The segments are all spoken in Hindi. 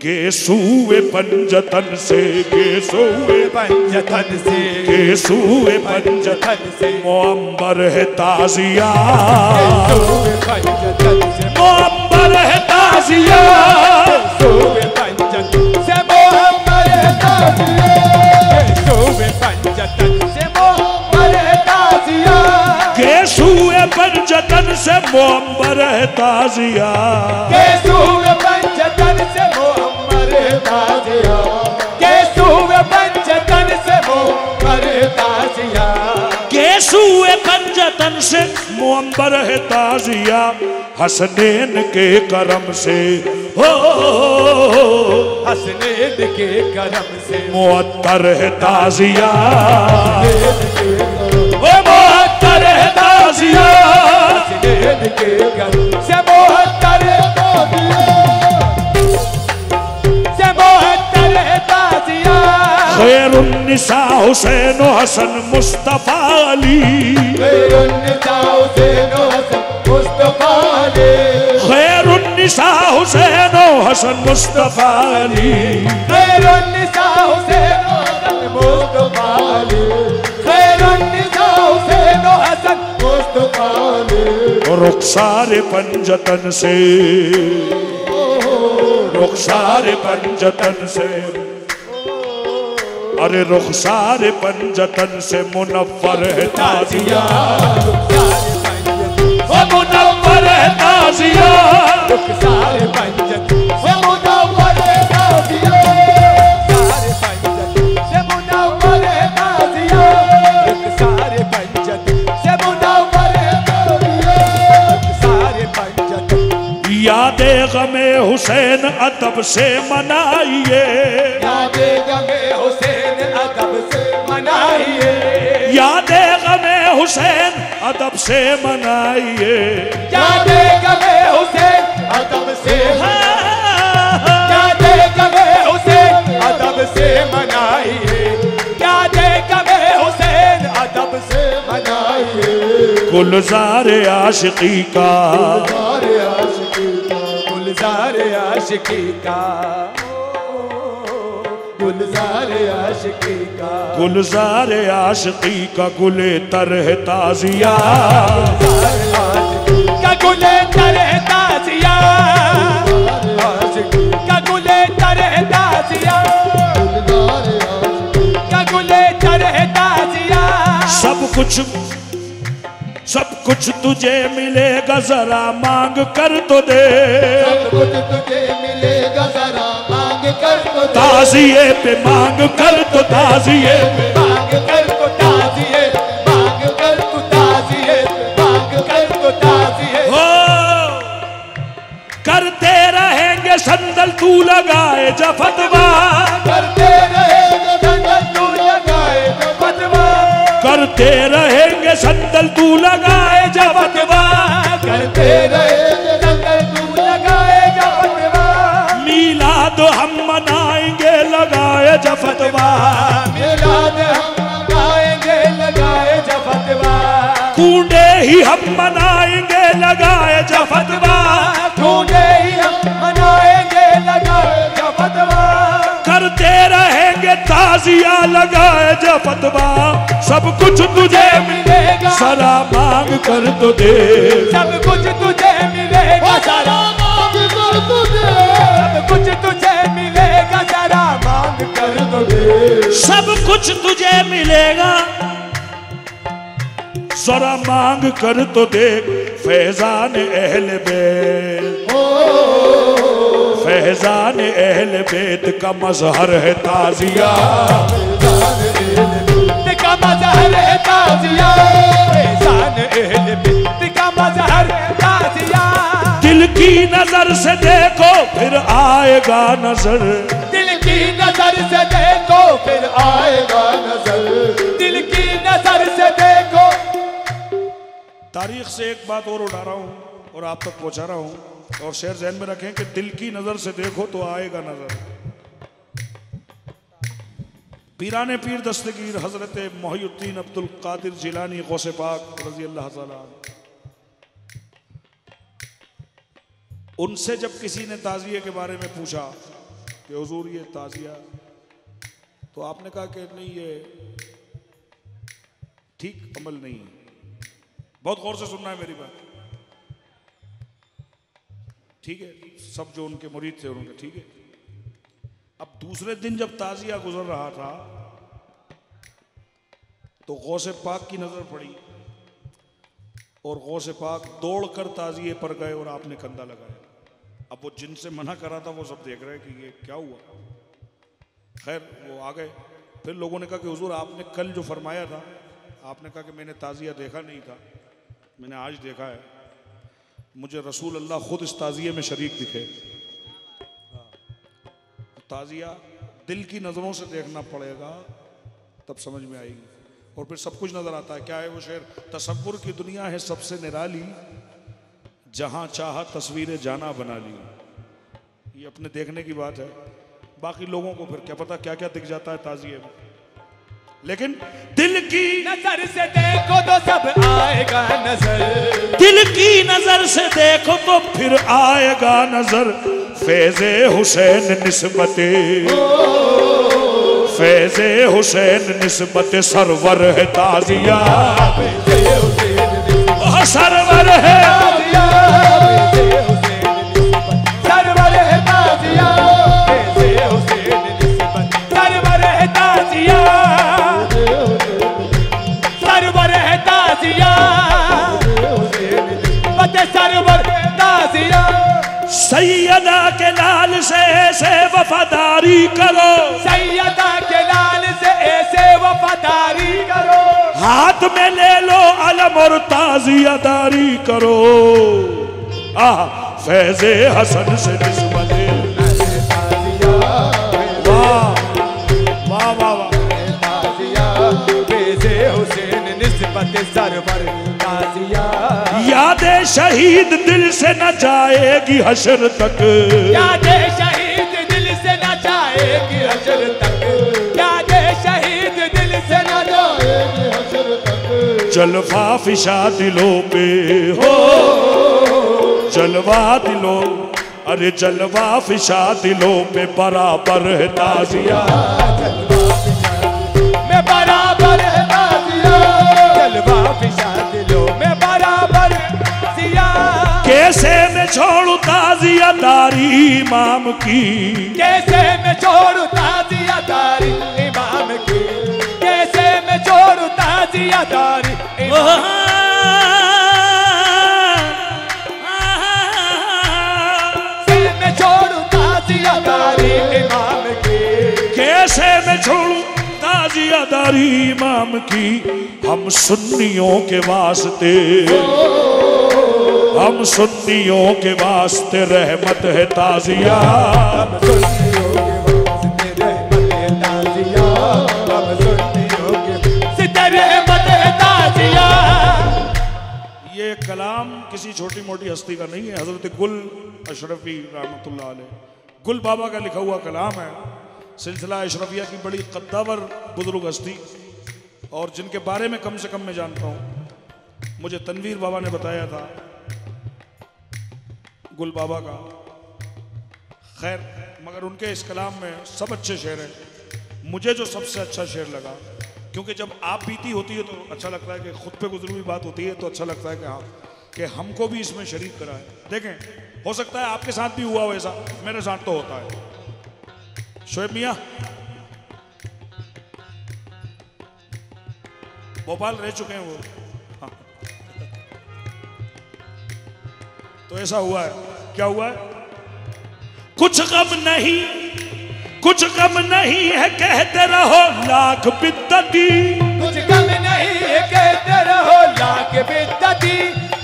केसुए पंजतन से, केसुए पंजतन से, केसुए पंजतन से मोअंबर है ताजिया, केसुए पंजतन से मोअंबर है ताजिया, केसुए पंजतन से मोअंबर है ताजिया, केसुए पंजतन से मोअंबर है ताजिया, केसुए पंजतन से मोअंबर है ताजिया, केसुए पंजतन से मोअंबर है ताजिया, केसुए पंजतन से मोअंबर है ताजिया, केसुए पंजतन से मोअंबर है ताजिया, हसनैन के करम से हो, हसनैन के करम से मुअत्तर है ताजिया, हसनैन ओ मुअत्तर है ताजिया, के करम से मोहत्तर है ताजिया, से मोहत्तर है ताजिया, खैरुन्निसा हुसैन हसन मुस्तफा अली, खैरुन्निसा हुसैन हसन मुस्तफा अली, खैरुन्निसा हुसैन हसन मुस्तफा अली, खैरुन्निसा हुसैन हसन मुस्तफा अली, खैरुन्निसा हुसैन हसन मुस्तफा अली, रुखसार पंजतन से, रुखसार पंजतन से, अरे रुखसार पंजतन से मुनव्वर है ताजिया, मुनव्वर है ताजिया, सारे पंजत से मुनव्वर है ताजिया, सारे पंजत से मुनव्वर है ताजिया, सारे पंजत से मुनव्वर है ताजिया, सारे पंजत यादे गमे हुसैन अदब से मनाइए, यादे गमे हुसैन अदब से मनाइए, यादे गमे हुसैन अदब से मनाइए, यादे गमे हुसैन अदब से, यादे गमे हुसैन अदब से मनाइए, यादे गमे हुसैन अदब से मनाइए, गुलजार आशिकी का, गुलजार आशिकी का, गुलजार आशिकी का, गुलजार आशिकी का गुले तरह ताजिया, का गुले तरह ताजिया, का गुले तरह ताजिया, का गुले तरह ताजिया, सब कुछ तुझे मिलेगा जरा मांग कर तो दे, सब कुछ तुझे मिलेगा जरा मांग कर तो दे, ताजिए पे मांग कर तो ताजिए पे, मांग कर तो ताजिए, मांग कर तो ताजिए, मांग कर तो ताजिए, हो करते रहेंगे संदल तू लगाए जा फतवा, करते रहेंगे संदल तू लगाए जा फतवा, करते रहेंगे संदल तू लगाए जा फतवा, करते रहेंगे संदल तू लगाए जा फतवा, मिलाद हम मनाएंगे लगाए जा फतवा, मिलाद हम मनाएंगे लगाए जा फतवा, कूड़े ही हम मनाएंगे लगाए जा फतवा, ढूंढे ही हम मनाएंगे लगाए जा फतवा, करते रहेंगे ताजिया लगाए जा फतवा, सब कुछ तुझे मिलेगा सरा मांग कर तो दे, सब कुछ तुझे मिलेगा सारा मांग कर तो दे, सब कुछ तुझे मिलेगा सारा मांग कर तो दे, सब कुछ तुझे मिलेगा जरा मांग कर तो दे, फैजान अहले बैत, फैजान अहले बैत का मजहर है ताजिया, का मजहर है ताजिया, फैजान अहले बैत का मजहर है ताजिया, दिल की नजर से देखो फिर आएगा नजर, दिल की नजर से देखो फिर आएगा नजर, दिल की नजर से देखो। तारीख से एक बात और उठा रहा हूँ और आप तक पहुँचा रहा हूँ, और शेर ज़हन में रखें कि दिल की नजर से देखो तो आएगा नजर। पीराने पीर दस्तगीर हजरत मोहिउद्दीन अब्दुल कादिर जिलानी गौसे पाक रज़ी अल्लाह ताला, उनसे जब किसी ने ताज़िये के बारे में पूछा कि हुजूर ये ताज़िया, तो आपने कहा कि नहीं ये ठीक अमल नहीं है। बहुत गौर से सुनना है मेरी बात, ठीक है? सब जो उनके मुरीद थे उनके, ठीक है। अब दूसरे दिन जब ताज़िया गुजर रहा था तो गौसे पाक की नजर पड़ी और गौसे पाक दौड़कर ताज़िए पर गए और आपने कंधा लगाया। अब वो जिनसे मना करा था वो सब देख रहे हैं कि ये क्या हुआ। खैर वो आ गए, फिर लोगों ने कहा कि हुजूर आपने कल जो फरमाया था, आपने कहा कि मैंने ताज़िया देखा नहीं था, मैंने आज देखा है, मुझे रसूल अल्लाह खुद इस ताज़िए में शरीक दिखे। ताज़िया दिल की नज़रों से देखना पड़ेगा तब समझ में आएगी, और फिर सब कुछ नजर आता है। क्या है वो शेर? तसव्वुर की दुनिया है सबसे निराली, जहां चाहा तस्वीरें जाना बना ली। ये अपने देखने की बात है, बाकी लोगों को फिर क्या पता क्या क्या दिख जाता है ताज़िए में। लेकिन दिल की नजर से देखो तो सब आएगा नजर, दिल की नजर से देखो तो फिर आएगा नजर। फैज़े हुसैन निस्बते, फैज़े हुसैन निस्बते सरवर है ताज़िया, सरवर है सरवर है ताज़िया, सरवर है ताज़िया, सरवर है ताज़िया, सरवर ताज़िया। सैयदा के लाल से ऐसे वफादारी करो, सैयदा के लाल से ऐसे वफादारी करो, हाथ में ले लो अलम और ताज़ियादारी करो। फैज़े हसन से निस्बते, वाह वाह वाह वाह, फैज़े हुसैन निस्बत सरवर ताज़िया। यादे शहीद दिल से न जाएगी हशर तक, यादे शहीद दिल से न जाएगी हशर तक, यादे शहीद दिल से न जाएगी हशर तक। जलवा फिशा दिलों पे हो, जलवा दिलों, अरे जलवा फिशा दिलों पे बराबर है ताज़िया, मैं बराबर है ताज़िया, जलवा फिशा दिलों में बराबर ताज़िया। कैसे मैं छोड़ू ताज़ियादारी इमाम की, कैसे मैं छोड़ू ताज़ियादारी इमाम की, कैसे मैं छोड़ू ताज़ियादारी इमाम की। मैं छोड़ू ताज़ियादारी इमाम की, कैसे मैं छोड़ू ताज़ियादारी इमाम की। हम सुन्नियों के वास्ते, हम सुन्नियों के वास्ते रहमत है ताज़िया, हम सुन्नियों के वास्ते रहमत है ताज़िया, हम सुन्नियों के वास्ते रहमत है ताज़िया। ये कलाम किसी छोटी मोटी हस्ती का नहीं है, हजरत गुल अशरफी रहमतुल्लाह अलैह, गुल बाबा का लिखा हुआ कलाम है। सिलसिला अशरफिया की बड़ी कद्दावर बुजुर्ग हस्ती, और जिनके बारे में कम से कम मैं जानता हूँ, मुझे तनवीर बाबा ने बताया था गुल बाबा का। खैर मगर उनके इस कलाम में सब अच्छे शेर हैं। मुझे जो सबसे अच्छा शेर लगा, क्योंकि जब आप बीती होती है तो अच्छा लगता है कि खुद पे गुजरी हुई बात होती है तो अच्छा लगता है कि हाँ कि हमको भी इसमें शरीक करा है। देखें हो सकता है आपके साथ भी हुआ हो ऐसा, मेरे साथ तो होता है। शोएब मियाँ भोपाल रह चुके हैं वो, हाँ। तो ऐसा हुआ है, क्या हुआ है? कुछ गम नहीं, कुछ गम नहीं है कहते रहो लाख बिद्दती, कुछ गम नहीं है कहते रहो लाख बिद्दती,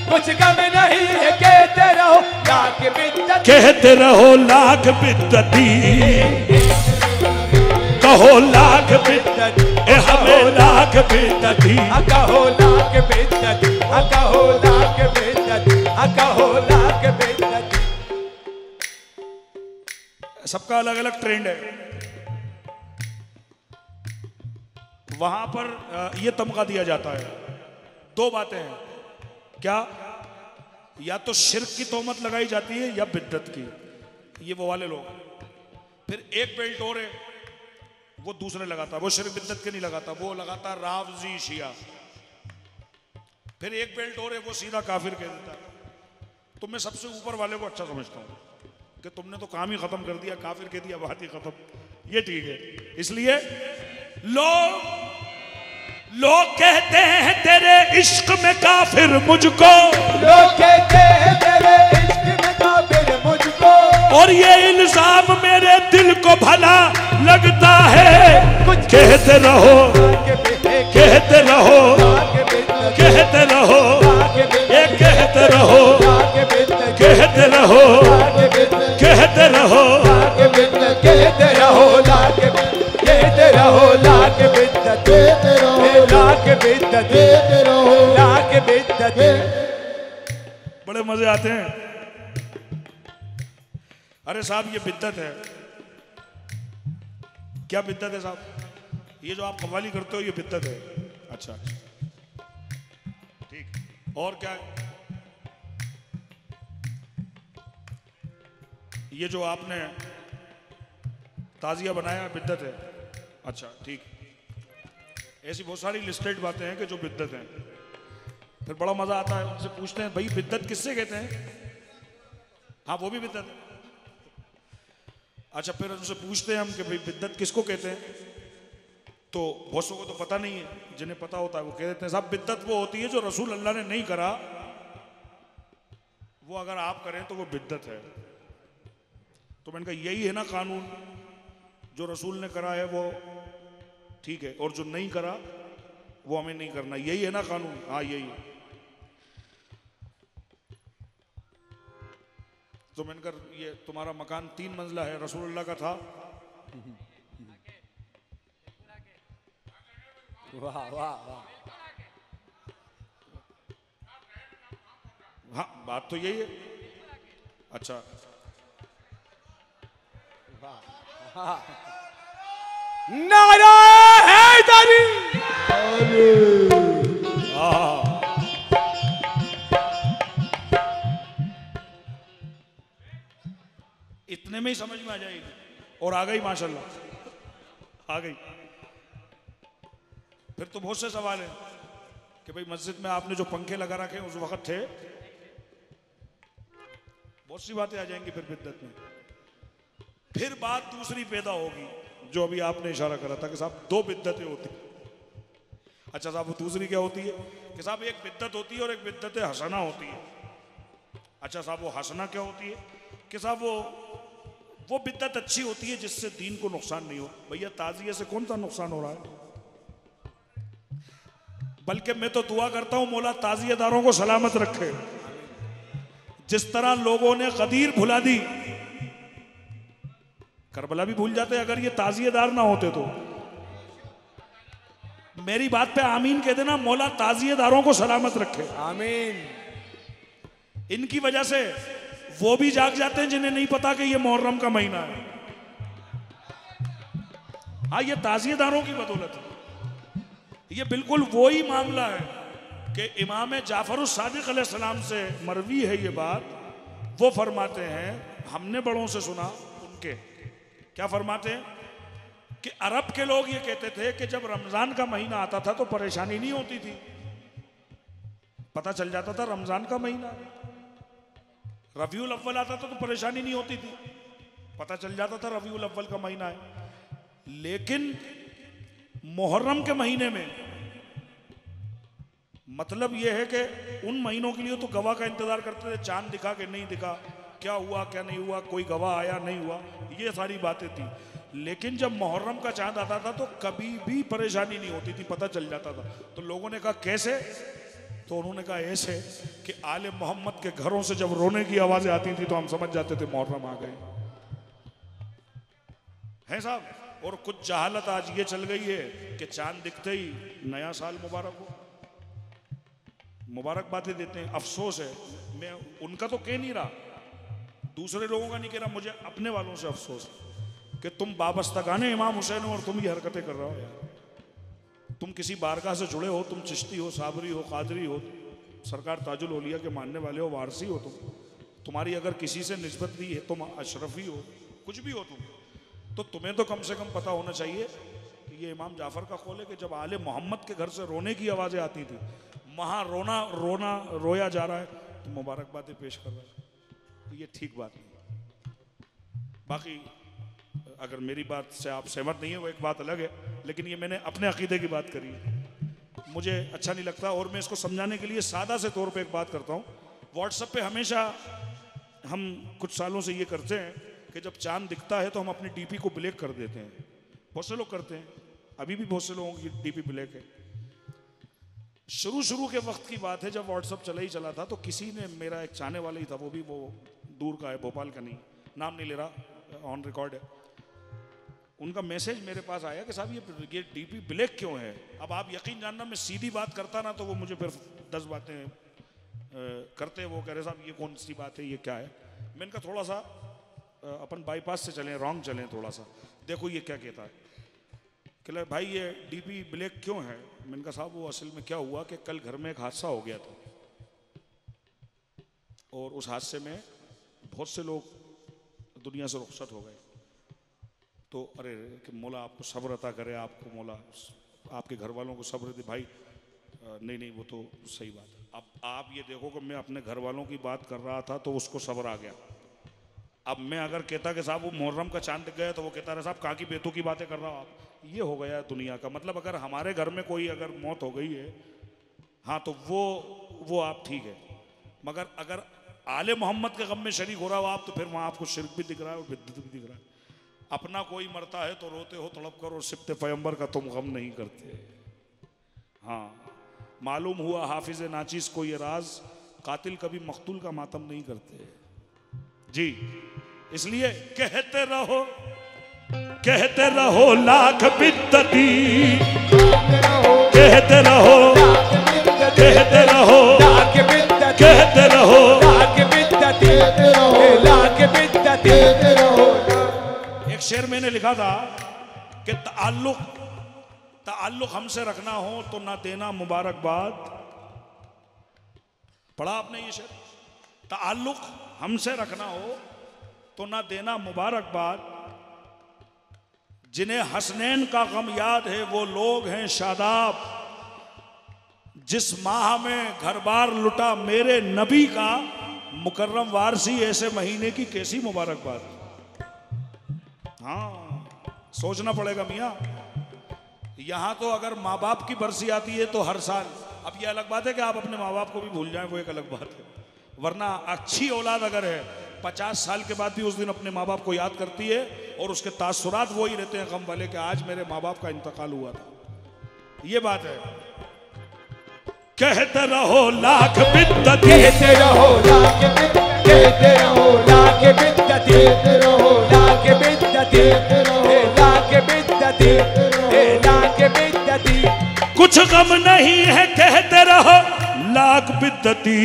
कुछ गम नहीं है कहते रहो लाख बिद्दती, कहते रहो लाख बिद्दती, कहो लाख बिद्दती, हमें लाख बिद्दती, कहो लाख बिद्दती, कहो लाख बिद्दती, कहो लाख बिद्दती। सबका अलग अलग ट्रेंड है। वहां पर यह तमगा दिया जाता है, दो बातें हैं, क्या? या तो शिर्क की तोहमत लगाई जाती है या बिद्दत की। ये वो वाले लोग, फिर एक बेल्ट और है, वो दूसरे लगाता, वो सिर्फ बिद्दत के नहीं लगाता, वो लगाता रावजी शिया। फिर एक बेल्ट और है, वो सीधा काफिर कह देता। तो मैं सबसे ऊपर वाले को अच्छा समझता हूं कि तुमने तो काम ही खत्म कर दिया, काफिर कह दिया, बात ही खत्म, ये ठीक है। इसलिए लोग कहते हैं तेरे इश्क में काफिर मुझको, लोग कहते हैं तेरे इश्क में काफिर मुझको, और ये इल्जाम मेरे दिल को भला लगता है। कहते रहो कहते रहो कहते रहो, ये कहते रहो कहते रहो कहते रहो कहते रहो कहते रहो लाख बिद्दत लाख बिद्दत लाख बिद्दत। बड़े मजे आते हैं। अरे साहब ये बिद्दत है। क्या बिद्दत है साहब? ये जो आप कव्वाली करते हो ये बिद्दत है। अच्छा ठीक, और क्या है? ये जो आपने ताजिया बनाया बिद्दत है। अच्छा ठीक, ऐसी बहुत सारी लिस्टेड बातें हैं कि जो बिद्दत हैं। फिर बड़ा मजा आता है, उनसे पूछते हैं भाई बिद्दत किससे कहते हैं? हाँ वो भी बिद्दत है। अच्छा फिर उनसे पूछते हैं हम कि भाई बिद्दत किसको कहते हैं? तो बहुत को तो पता नहीं है, जिन्हें पता होता है वो कह देते हैं साहब बिद्दत वो होती है जो रसूल अल्लाह ने नहीं करा, वो अगर आप करें तो वो बिद्दत है। तो मैंने कहा यही है ना कानून, जो रसूल ने करा है वो ठीक है, और जो नहीं करा वो हमें नहीं करना, यही है ना कानून? हाँ यही है। तो मैंने कहा ये तुम्हारा मकान 3 मंजिला है, रसूलुल्लाह का था? वाह वाह वाह, हाँ बात तो यही है। अच्छा नारा हैदरी। इतने में ही समझ में आ जाएगी, और आ गई माशाल्लाह आ गई। फिर तो बहुत से सवाल हैं कि भाई मस्जिद में आपने जो पंखे लगा रखे हैं उस वक्त थे, बहुत सी बातें आ जाएंगी फिर बिद्दत में। फिर बात दूसरी पैदा होगी जो अभी आपने इशारा करा था कि साहब 2 बिद्दतें होती। अच्छा साहब वो दूसरी क्या होती है? कि साहब एक बिद्दत होती है और एक बिद्दत हसना होती है। अच्छा साहब वो हसना क्या होती है? कि साहब वो बिद्दत अच्छी होती है जिससे दीन को नुकसान नहीं हो। भैया ताजिए से कौन सा नुकसान हो रहा है? बल्कि मैं तो दुआ करता हूं मौला ताजिएदारों को सलामत रखे। जिस तरह लोगों ने गदीर भुला दी, करबला भी भूल जाते अगर ये ताजिएदार ना होते तो। मेरी बात पे आमीन कह देना, मौला ताजिएदारों को सलामत रखे। आमीन। इनकी वजह से वो भी जाग जाते हैं जिन्हें नहीं पता कि ये मुहर्रम का महीना है। हाँ ये ताजिएदारों की बदौलत है। ये बिल्कुल वही मामला है कि इमाम जाफर सादिक अलैहिस्सलाम से मरवी है ये बात। वो फरमाते हैं, हमने बड़ों से सुना, उनके क्या फरमाते हैं कि अरब के लोग ये कहते थे कि जब रमजान का महीना आता था तो परेशानी नहीं होती थी, पता चल जाता था रमजान का महीना। रबीउल अव्वल आता था तो परेशानी नहीं होती थी, पता चल जाता था रबीउल अव्वल का महीना है। लेकिन मुहर्रम के महीने में मतलब यह है कि उन महीनों के लिए तो गवाह का इंतजार करते थे, चांद दिखा कि नहीं दिखा, क्या हुआ क्या नहीं हुआ, कोई गवाह आया नहीं हुआ, ये सारी बातें थी। लेकिन जब मुहर्रम का चांद आता था तो कभी भी परेशानी नहीं होती थी, पता चल जाता था। तो लोगों ने कहा कैसे? तो उन्होंने कहा ऐसे कि आले मोहम्मद के घरों से जब रोने की आवाजें आती थी तो हम समझ जाते थे मुहर्रम आ गए हैं साहब। और कुछ जहालत आज ये चल गई है कि चांद दिखते ही नया साल मुबारक हो, मुबारकबादें देते हैं। अफसोस है, मैं उनका तो कह नहीं रहा, दूसरे लोगों का नहीं कह रहा, मुझे अपने वालों से अफसोस है कि तुम वाबस्तगाने इमाम हुसैन हो और तुम ये हरकतें कर रहे हो यार। तुम किसी बारगाह से जुड़े हो, तुम चिश्ती हो, साबरी हो, कादरी हो, सरकार ताजुल औलिया के मानने वाले हो, वारसी हो, तुम्हारी अगर किसी से निस्बत नहीं है, तुम अशरफी हो, कुछ भी हो तुम, तो तुम्हें तो कम से कम पता होना चाहिए कि ये इमाम जाफर का कौल है कि जब आले मोहम्मद के घर से रोने की आवाज़ें आती थी, वहाँ रोया जा रहा है, तो मुबारकबादें पेश कर रहा है, तो ये ठीक बात नहीं। बाकी अगर मेरी बात से आप सहमत नहीं है वो एक बात अलग है, लेकिन ये मैंने अपने अकीदे की बात करी है, मुझे अच्छा नहीं लगता। और मैं इसको समझाने के लिए सादा से तौर पे एक बात करता हूँ। व्हाट्सएप पे हमेशा हम कुछ सालों से ये करते हैं कि जब चांद दिखता है तो हम अपनी डीपी को ब्लैक कर देते हैं। बहुत से लोग करते हैं, अभी भी बहुत से लोगों की डीपी ब्लैक है। शुरू के वक्त की बात है जब व्हाट्सएप चला ही चला था, तो किसी ने, मेरा एक चाहने वाला ही था, वो भी वो दूर का है, भोपाल का नहीं, नाम नहीं ले रहा, ऑन रिकॉर्ड है, उनका मैसेज मेरे पास आया कि साहब ये डीपी ब्लैक क्यों है। अब आप यकीन जानना, मैं सीधी बात करता ना तो वो मुझे फिर 10 बातें करते, वो कह रहे साहब ये कौन सी बात है, ये क्या है। मैंने कहा थोड़ा सा अपन बाईपास से चलें, रॉन्ग चलें थोड़ा सा, देखो ये क्या कहता है। कहला भाई ये डीपी ब्लैक क्यों है। मैंने कहा साहब वो असल में क्या हुआ कि कल घर में एक हादसा हो गया था, और उस हादसे में बहुत से लोग दुनिया से रुखसत हो गए। तो अरे कि मौला आपको सब्र अता करे, आपको मौला आपके घर वालों को सब्र दे। भाई नहीं वो तो सही बात है। अब आप ये देखो कि मैं अपने घर वालों की बात कर रहा था तो उसको सब्र आ गया। अब मैं अगर कहता कि साहब वो मुहर्रम का चांद दिख गया, तो वो कहता रहा साहब कहाँ की बेतों की बातें कर रहा हो आप। ये हो गया है दुनिया का मतलब। अगर हमारे घर में कोई अगर मौत हो गई है, हाँ तो वो आप ठीक है, मगर अगर आले मोहम्मद के गम में शरीक हो रहा हो आप, तो फिर वहाँ आपको शिर्क भी दिख रहा है और बिद्दत भी दिख रहा है। अपना कोई मरता है तो रोते हो तड़प कर, और सिब्ते पैगंबर का तुम गम नहीं करते। हाँ, मालूम हुआ हाफिज नाचीज को ये राज, कातिल कभी मकतूल का मातम नहीं करते जी। इसलिए कहते रहो लाख बिद्दती, कहते रहो एक शेर मैंने लिखा था कि ताल्लुक हमसे रखना हो तो ना देना मुबारकबाद। पढ़ा आपने ये शेर? ताल्लुक हमसे रखना हो तो ना देना मुबारकबाद। जिन्हें हसनैन का गम याद है वो लोग हैं शादाब। जिस माह में घर बार लुटा मेरे नबी का, मुकर्रम वारसी ऐसे महीने की कैसी मुबारकबाद। हाँ, सोचना पड़ेगा मियाँ। यहाँ तो अगर माँ बाप की बरसी आती है तो हर साल, अब ये अलग बात है कि आप अपने माँ बाप को भी भूल जाएं, वो एक अलग बात है, वरना अच्छी औलाद अगर है 50 साल के बाद भी उस दिन अपने माँ बाप को याद करती है, और उसके तासुरात वो ही रहते हैं गम वाले कि आज मेरे माँ बाप का इंतकाल हुआ था। ये बात है। कहते रहो लाख बिद्दती, कहते रहो लाख बिद्दती, कहते रहो लाख बिद्दती, कहते रहो लाख बिद्दती, लाख बिद्दती, लाख बिद्दती। कुछ गम नहीं है कहते रहो लाख बिद्दती।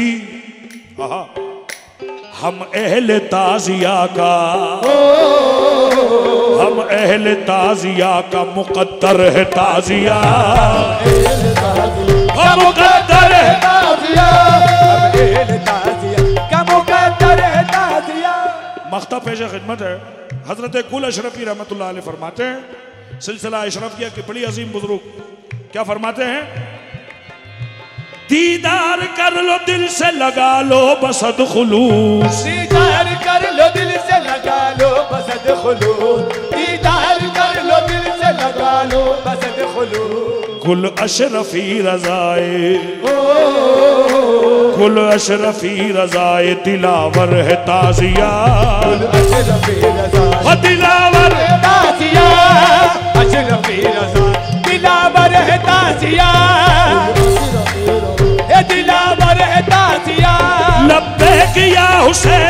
हम अहले ताजिया का, हम अहले ताजिया का मुकद्दर है ताजिया, हम मुकद्दर है ताजिया, हम अहले ताजिया का मुकद्दर है ताजिया। मख्ता पेश खिदमत है। हजरत कुल अशरफी रहमतुल्लाह अलैह फरमाते हैं, सिलसिला अशरफिया के बड़ी अजीम बुजुर्ग क्या फरमाते हैं? दीदार कर लो दिल से लगा लो बसद खुलूस, दीदार कर लो दिल से लगा लो बसद खुलूस, दीदार कर लो दिल से लगा लो बसद खुलूस। कुल अशरफी रज़ाए, कुल अशरफी रज़ाए दिलावर है ताजिया, कुल अशरफी रज़ाए दिलावर है ताजिया, अशरफी रज़ाए दिलावर है ताजिया, दिलावर है ताजिया। लब्बैक या हुसैन